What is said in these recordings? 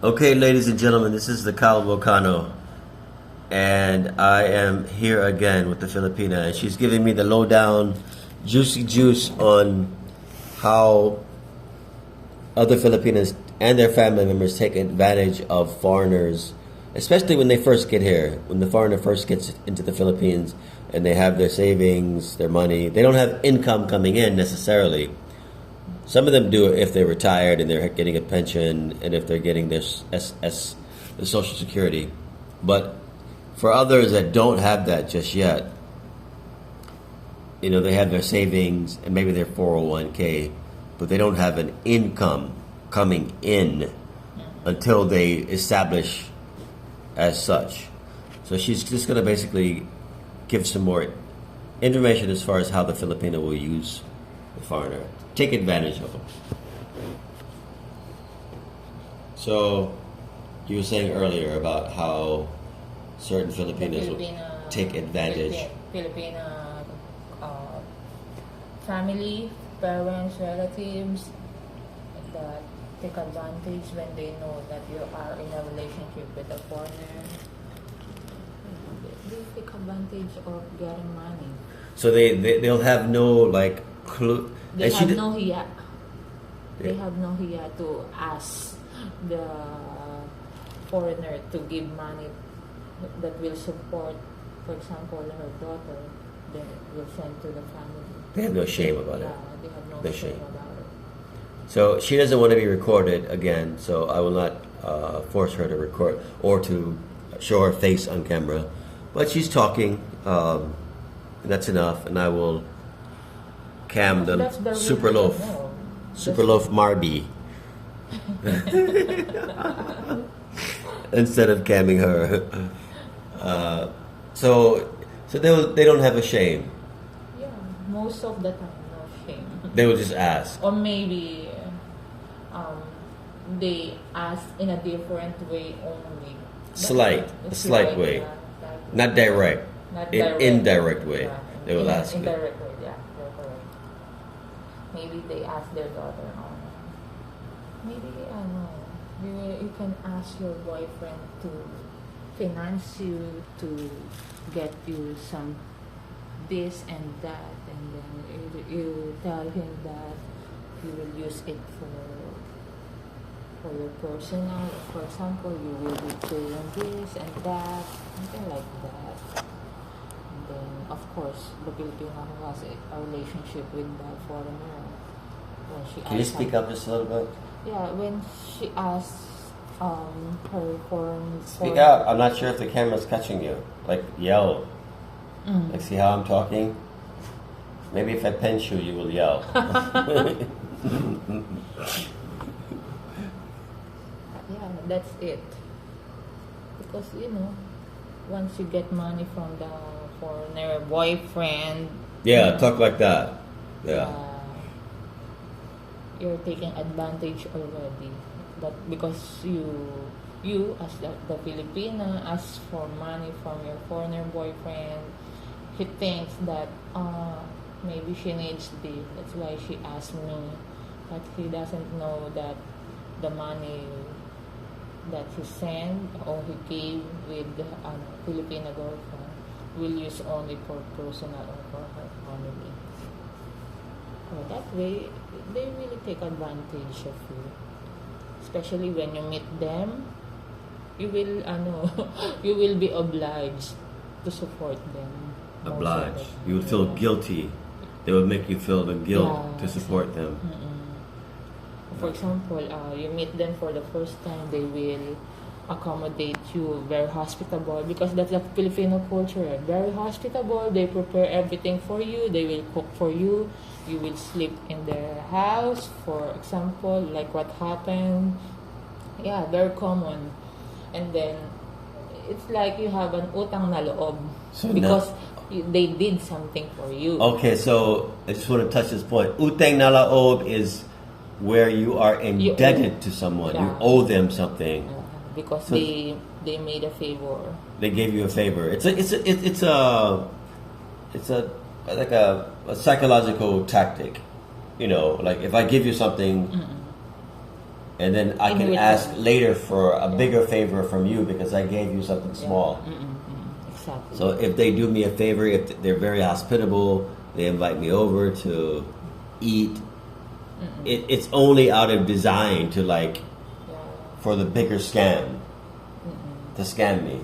Okay, ladies and gentlemen, this is the Kyle Volcano, and I am here again with the Filipina, and she's giving me the lowdown, juicy juice on how other Filipinas and their family members take advantage of foreigners, especially when they first get here. When the foreigner first gets into the Philippines and they have their savings, their money, they don't have income coming in necessarily. Some of them do it if they're retired and they're getting a pension and if they're getting their the Social Security. But for others that don't have that just yet, they have their savings and maybe their 401k, but they don't have an income coming in until they establish as such. So she's just going to basically give some more information as far as how the Filipino will use the foreigner, take advantage of them. So you were saying earlier about how certain Filipinos will take advantage. Filipina family, parents, relatives that take advantage when they know that you are in a relationship with a foreigner. They take advantage of getting money. So they'll have no clue. They have no hiya. They have no hiya to ask the foreigner to give money that will support, for example, her daughter. Then will send to the family. They have no shame about it. Yeah, they have no shame about it. So she doesn't want to be recorded again. So I will not force her to record or to show her face on camera. But she's talking. And that's enough. And I will cam the super loaf. No. Super loaf Marby. Instead of camming her. So they don't have a shame. Yeah, most of the time, no shame. They will just ask. Or maybe they ask in a different way only. A slight way. Not direct. Indirect way. Yeah, They will ask you. Indirect way, yeah. You're correct. Maybe they ask their daughter, maybe, you can ask your boyfriend to finance you, to get you some this and that, and then you tell him that you will use it for your personal. For example, you will be doing this and that, something like that. And then, of course, the Filipino who has a relationship with the foreigner. Can you speak up just a little bit? Yeah, when she asks her foreign... Speak out. I'm not sure if the camera's catching you. Yell. See how I'm talking? Maybe if I pinch you, you will yell. Yeah, that's it. Because, once you get money from the foreigner boyfriend... Yeah, talk like that. Yeah. You're taking advantage already. But because you as the Filipina ask for money from your foreigner boyfriend, he thinks that maybe she needs this. That's why she asked me. But he doesn't know that the money that he sent or he gave with the Filipina girlfriend will use only for personal or for her family. So that way, they really take advantage of you. Especially when you meet them, you will you will be obliged to support them. Obliged. You will feel guilty. They will make you feel the guilt to support them. For example, you meet them for the first time, they will accommodate you, very hospitable, because that's the Filipino culture. Very hospitable. They prepare everything for you. They will cook for you. You will sleep in their house, for example, like what happened. Yeah, very common. And then it's like you have an utang na loob because they did something for you. Okay, so I just want to touch this point. Utang na loob is where you are indebted to someone. Yeah. You owe them something. Because so they made a favor. They gave you a favor. It's like a psychological tactic. Like if I give you something, and then I In can return. ask later for a Yeah. bigger favor from you because I gave you something small. Exactly. So if they do me a favor, if they're very hospitable, they invite me over to eat. It's only out of design to like yeah. for the bigger scam to scam me.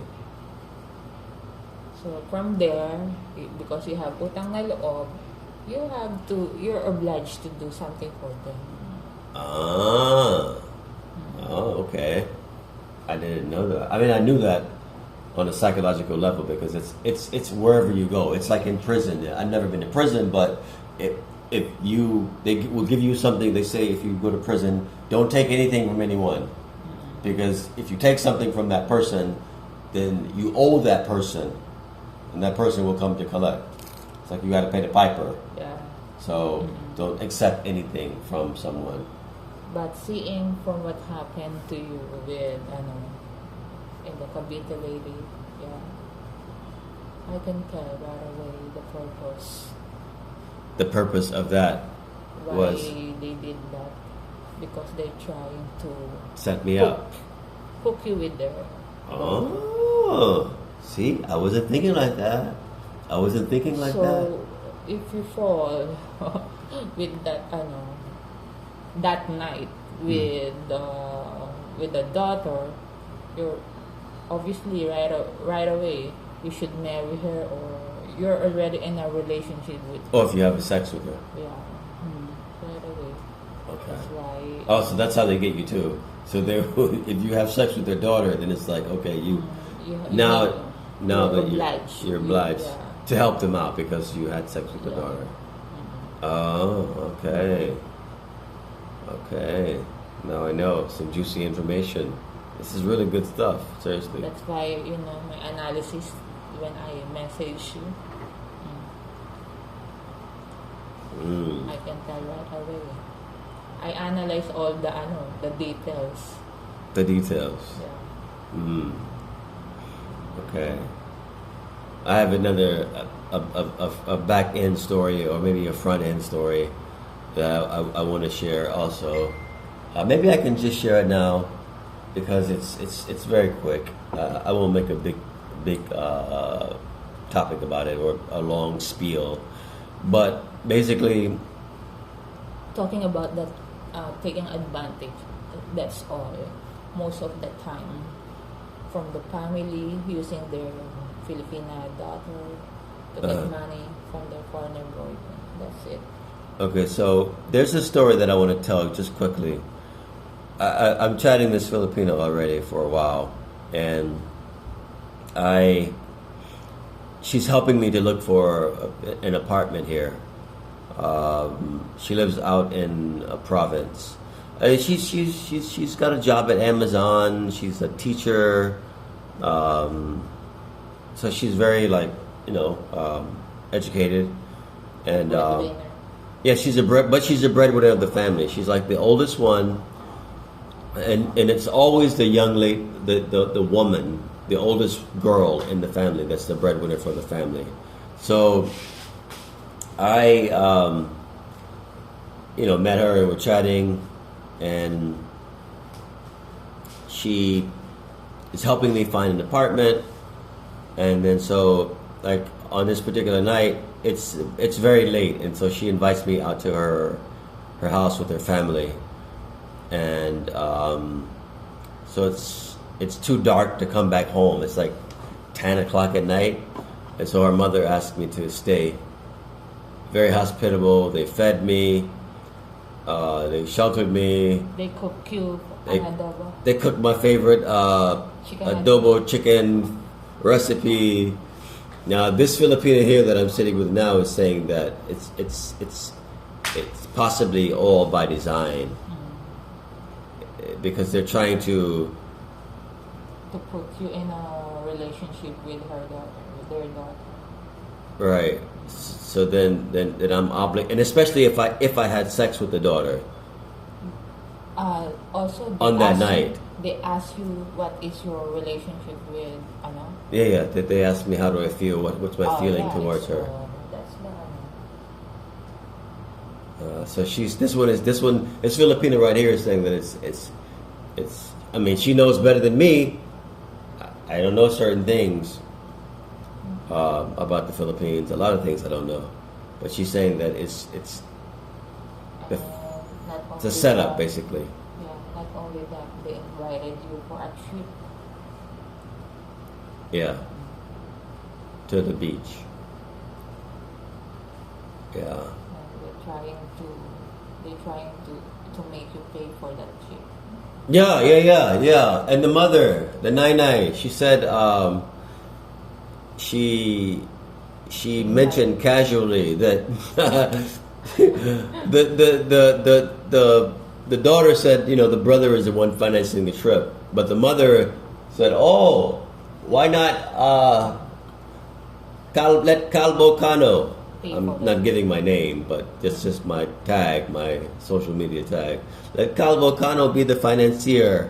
So from there, because you have utang na loob, you're obliged to do something for them. Ah, oh, okay. I didn't know that. I mean, I knew that on a psychological level because it's wherever you go. It's like in prison. I've never been to prison, but if they will give you something. They say if you go to prison, don't take anything from anyone, because if you take something from that person, then you owe that person, and that person will come to collect. It's like you got to pay the piper. Yeah. So don't accept anything from someone. But seeing from what happened to you with in the Cavite lady, yeah, I can tell right away the purpose The purpose of that why was they did that, because they're trying to set me hook, up. hook you with their Oh, see, I wasn't thinking like that. I wasn't thinking like so that. if you fall with that that night with the daughter, you're obviously right away you should marry her, or you're already in a relationship with her. Or if you have sex with her. Yeah, right away. Okay. That's why. Oh, so that's how they get you too. So they, if you have sex with their daughter, then it's like, okay, you now that you're obliged Yeah. to help them out because you had sex with the Yeah. daughter. Oh, okay. Okay. Now I know some juicy information. This is really good stuff. Seriously. That's why my analysis when I message you, I can tell right away. I analyze all the details. The details. Yeah. Okay. I have another a back end story, or maybe a front end story that I want to share also. Maybe I can just share it now because it's very quick. I won't make a big topic about it or a long spiel, but basically, Talking about that, taking advantage. That's all. Most of the time, from the family using their Filipina daughter to get money from their foreigner boyfriend. That's it. okay. So there's a story that I want to tell just quickly. I'm chatting this Filipino already for a while, and she's helping me to look for an apartment here. She lives out in a province. She's got a job at Amazon. She's a teacher, so she's very educated, and Breadwinner. yeah, she's a breadwinner of the family. She's like the oldest one, and it's always the young lady, the woman, the oldest girl in the family that's the breadwinner for the family. So I met her and we're chatting, and she is helping me find an apartment. And then so like on this particular night, it's very late, and so she invites me out to her house with her family, and so it's too dark to come back home. It's like 10 o'clock at night, and so her mother asked me to stay. Very hospitable. They fed me. They sheltered me. They cook you adobo. They cooked my favorite Chicken adobo chicken recipe. Now, this Filipina here that I'm sitting with now is saying that it's possibly all by design, because they're trying to put you in a relationship with their daughter. right. So then I'm obligated, and especially if I had sex with the daughter. Also, On that night. They ask you what is your relationship with Yeah. That they asked me how do I feel, what's my feeling towards her. That's So this Filipina right here is saying that it's. I mean, she knows better than me. I don't know certain things about the Philippines. A lot of things I don't know, but she's saying that it's And a setup basically. Yeah, not only that, they invited you for a trip. Yeah. To the beach. Yeah. And they're trying to make you pay for that trip. Yeah. And the mother, the Nai, she said she mentioned casually that the daughter said, the brother is the one financing the trip, but the mother said, "Oh, why not let Calvo Cano?" I'm not giving my name, but it's just my tag, my social media tag. Let Calvo Cano be the financier.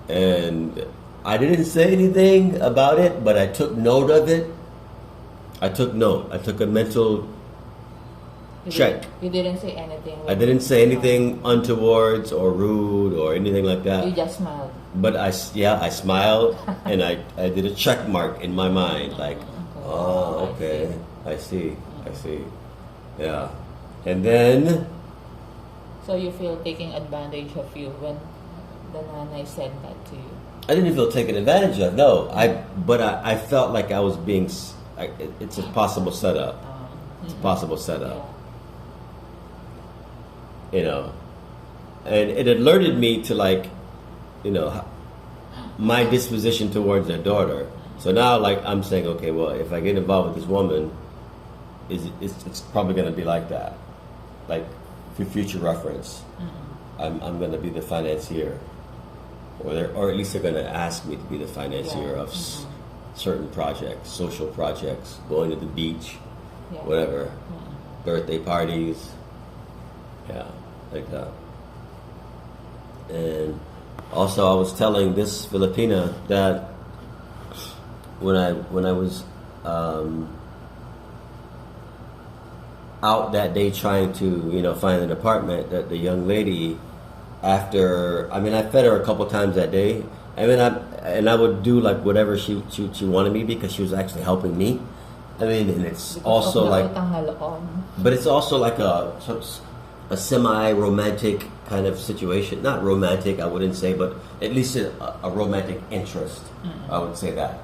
And I didn't say anything about it, but I took note of it. I took note. I took a mental check. You didn't say anything. I didn't say anything untowards or rude or anything like that. You just smiled. But I smiled and I did a check mark in my mind, like, oh, okay, I see. Yeah. And then, so you feel taking advantage of you when the nanay said that to you? I didn't feel taken advantage of. No, I felt like I was being. It's a possible setup. It's a possible setup. Yeah. And it alerted me to, like, my disposition towards their daughter. So now, like, I'm saying, okay, well, if I get involved with this woman, it's probably going to be like that, like, for future reference. I'm going to be the financier, or at least they're going to ask me to be the financier of certain projects, social projects, going to the beach, whatever, birthday parties, like that. And also, I was telling this Filipina that when I was out that day trying to find an apartment, that the young lady, after I fed her a couple times that day. I would do like whatever she wanted me, because she was actually helping me. And it's also like, but it's also like a semi-romantic kind of situation. Not romantic, I wouldn't say, but at least a romantic interest. I would say that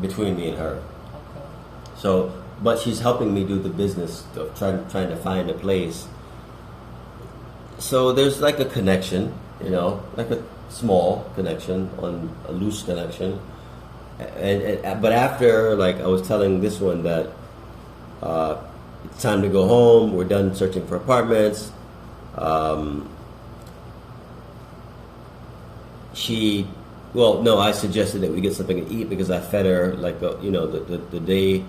between me and her. Okay. So, but she's helping me do the business of trying to find a place. So there's like a connection, like a small connection, on a loose connection. But after, like, I was telling this one that it's time to go home. We're done searching for apartments. I suggested that we get something to eat, because I fed her, like, the day.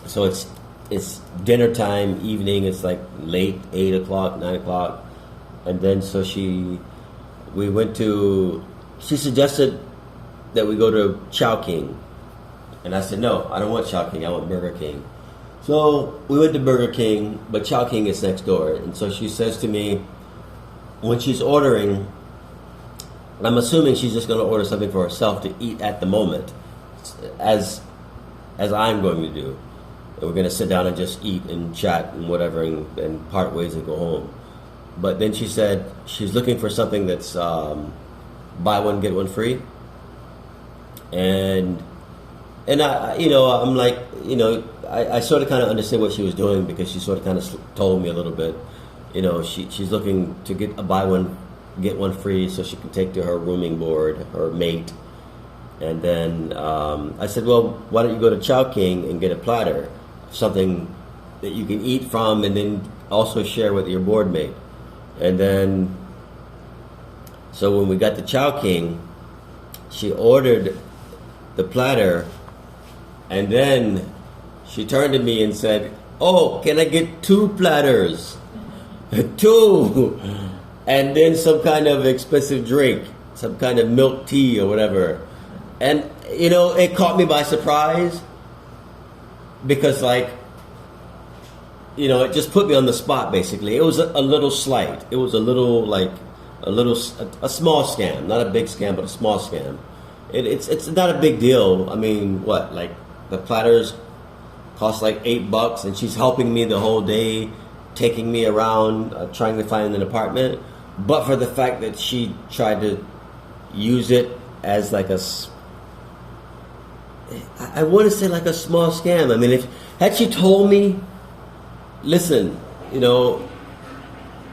So it's dinner time, evening. It's like late, 8 o'clock, 9 o'clock, and then she suggested that we go to Chow King, and I said, no, I don't want Chow King, I want Burger King. So we went to Burger King, but Chow King is next door. And so she says to me, when she's ordering, I'm assuming she's just going to order something for herself to eat at the moment, as I'm going to do. And we're going to sit down and just eat and chat and whatever, and part ways and go home. But then she said she's looking for something that's buy one, get one free. And I, I'm like, I sort of kind of understood what she was doing, because she sort of kind of told me a little bit. She's looking to get a buy one, get one free, so she can take to her rooming board, her mate. And then I said, well, why don't you go to Chow King and get a platter, something that you can eat from, and then also share with your board mate. And then, so when we got to Chow King, she ordered the platter, and then she turned to me and said, oh, can I get 2 platters? 2! And then some kind of expensive drink, some kind of milk tea or whatever. And, it caught me by surprise, because, like, it just put me on the spot, basically. It was a little slight. It was a little, like, a small scam, not a big scam, but a small scam. It's not a big deal. I mean, what, like the platters cost like $8, and she's helping me the whole day, taking me around, trying to find an apartment. But for the fact that she tried to use it as like I want to say like a small scam. I mean, if had she told me, listen, you know,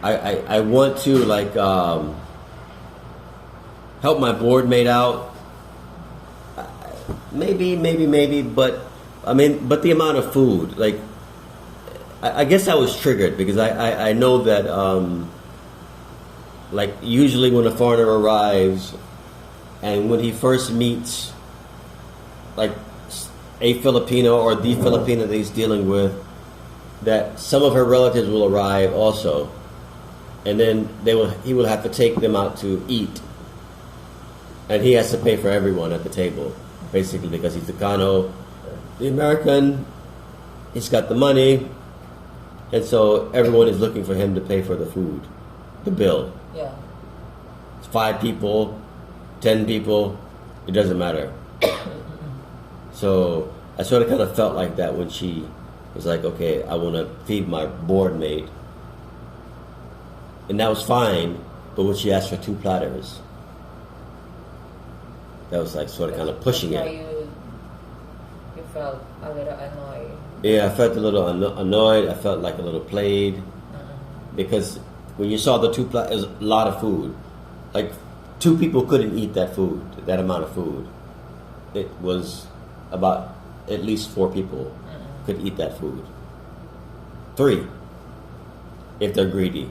I want to like help my board mate out. Maybe, but I mean, but the amount of food, like, I guess I was triggered because I know that, like, usually when a foreigner arrives and when he first meets, like, a Filipino or the Filipina that he's dealing with, that some of her relatives will arrive also, and then he will have to take them out to eat, and he has to pay for everyone at the table. Basically, because he's Chicano, the American, he's got the money, and so everyone is looking for him to pay for the food, the bill. Yeah. It's 5 people, 10 people, it doesn't matter. So I sort of kind of felt like that when she was like, okay, I want to feed my board mate. And that was fine, but when she asked for 2 platters, that was like sort of kind of pushing That's it. why you felt a little annoyed. Yeah, I felt a little annoyed. I felt like a little played. Because when you saw the 2 platters, it was a lot of food. Like 2 people couldn't eat that food, that amount of food. It was about at least 4 people could eat that food. 3, if they're greedy.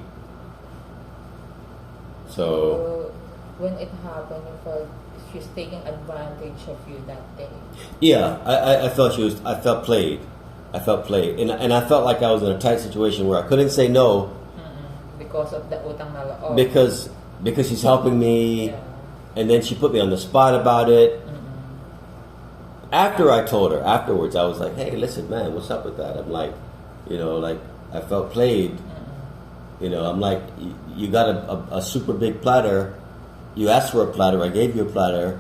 So when it happened, you felt she's taking advantage of you that day. yeah, I felt I felt played. I felt played, and I felt like I was in a tight situation where I couldn't say no because of the utang na loob. because she's helping me, Yeah. and then she put me on the spot about it. After I told her, afterwards, I was like, hey, listen, man, what's up with that? I'm like, you know, like, I felt played. You know, I'm like, you got a super big platter. You asked for a platter, I gave you a platter,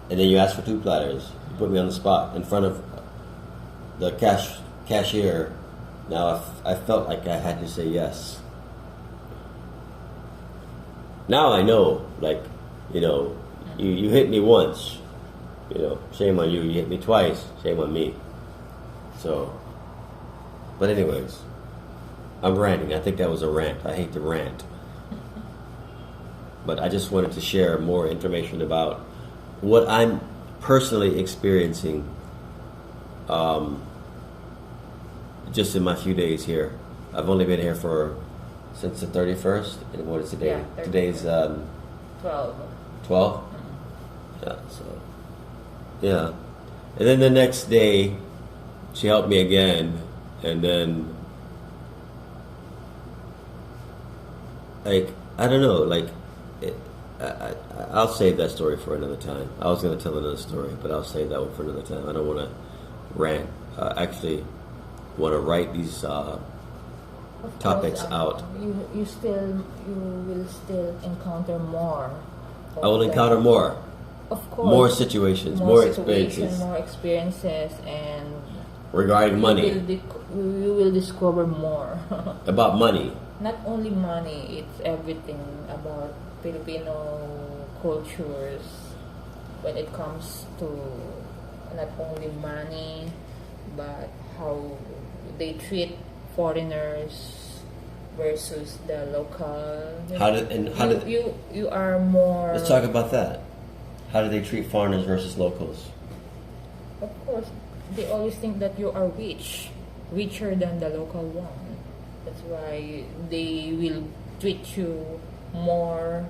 and then you asked for 2 platters. You put me on the spot in front of the cashier. Now, I felt like I had to say yes. Now I know, like, you know, you hit me once. You know, shame on you. You hit me twice. Shame on me. So, but anyways, I'm ranting. I think that was a rant. I hate to rant. But I just wanted to share more information about what I'm personally experiencing just in my few days here. I've only been here since the 31st. And what is today? Yeah, Today's 12. 12? Yeah, so... yeah. And then the next day, she helped me again, and then, like, I don't know, like, I'll save that story for another time. I was going to tell another story, but I'll save that one for another time. I don't want to rant. I actually want to write these topics out. You will still encounter more. I will encounter more. Of course. More situations, more experiences. More experiences, and regarding money. You will discover more. About money. Not only money, it's everything about Filipino cultures when it comes to not only money, but how they treat foreigners versus the local. You are more. Let's talk about that. How do they treat foreigners versus locals? Of course, they always think that you are richer than the local one. That's why they will treat you more.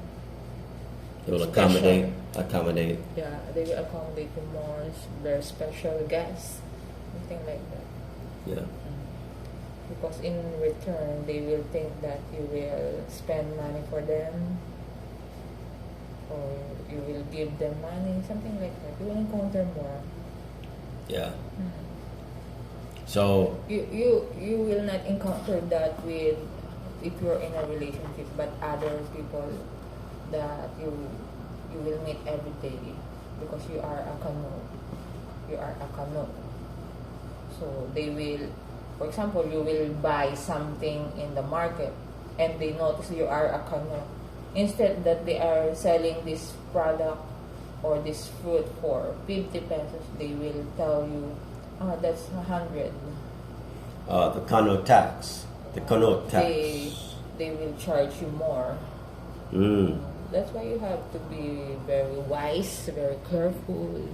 They will special. accommodate. Yeah, they will accommodate you more. They're special guests, something like that. Yeah. Because in return, they will think that you will spend money for them, or you will give them money, something like that. You will encounter more. Yeah. So You will not encounter that with if you're in a relationship, but other people that you will meet every day because you are a canoe. You are a canoe. So they will, for example, you will buy something in the market and they notice you are a canoe. Instead that they are selling this product or this fruit for 50 pesos, they will tell you, that's 100. The canoe tax. The canoe tax. They will charge you more. That's why you have to be very wise, very careful,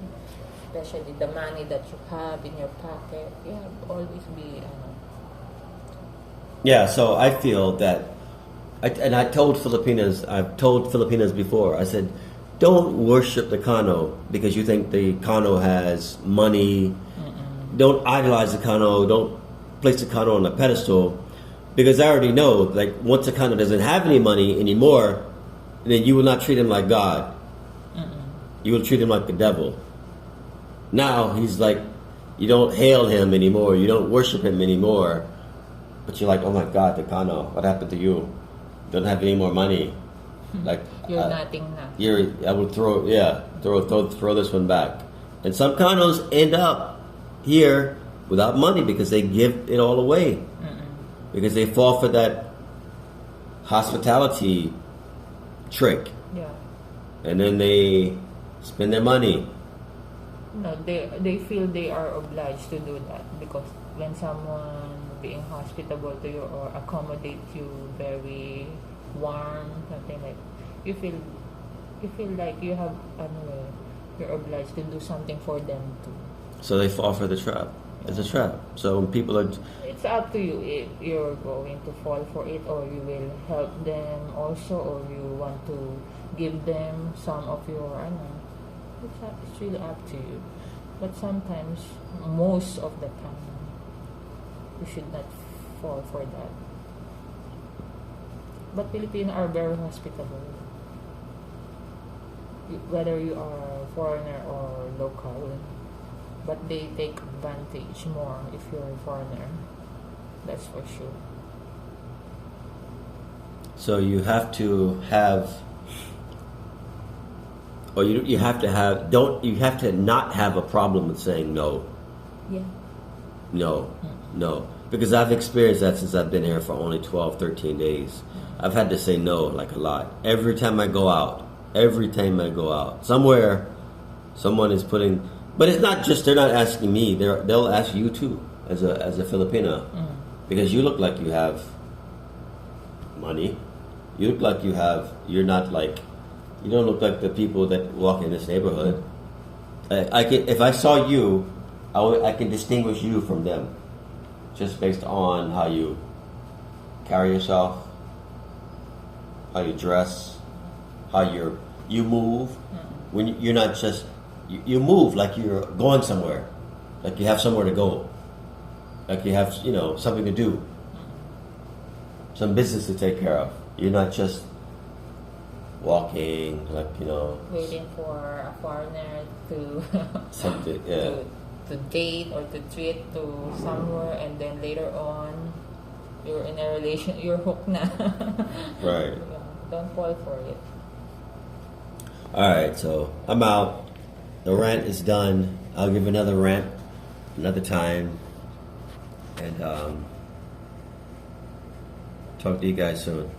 especially the money that you have in your pocket. You have to always be. Yeah, so I feel that, I've told Filipinas before, I said, don't worship the kano because you think the kano has money. Don't idolize the kano. Don't place the kano on a pedestal, because I already know, like, once the kano doesn't have any money anymore, then you will not treat him like God. You will treat him like the devil. Now he's like, you don't hail him anymore. You don't worship him anymore. But you're like, oh my God, the kano, what happened to you? Don't have any more money. Like, you're nothing now. I would throw this one back. And some kanos end up here without money because they give it all away. Because they fall for that hospitality trick. Yeah. And then they spend their money. No, they feel they are obliged to do that because when someone being hospitable to you or accommodate you very warm, something like, you feel like you have you're obliged to do something for them too. So they fall for the trap. It's a trap. So when people are, it's up to you if you're going to fall for it, or you will help them also, or you want to give them some of your, it's really up to you. But sometimes, most of the time, you should not fall for that. But Filipinos are very hospitable. Whether you are foreigner or local, but they take advantage more if you're a foreigner. That's for sure. So you have to have, or you have to not have a problem with saying no. Yeah. No. Because I've experienced that since I've been here for only 12, 13 days. I've had to say no like a lot. Every time I go out, somewhere, someone is putting, but it's not just, they're not asking me, they'll ask you too, as a Filipina. Because you look like you have money. You look like you're not like, you don't look like the people that walk in this neighborhood. If I saw you, I can distinguish you from them, just based on how you carry yourself, how you dress, how you move. When you're not just, you move like you're going somewhere, like you have somewhere to go, like you have something to do, some business to take care of. You're not just walking like waiting for a foreigner to something, yeah. to date or to treat to somewhere, and then later on you're in a relation, you're hooked na. Right. Yeah, don't fall for it. Alright, so I'm out. The rant is done. I'll give another rant another time. And talk to you guys soon.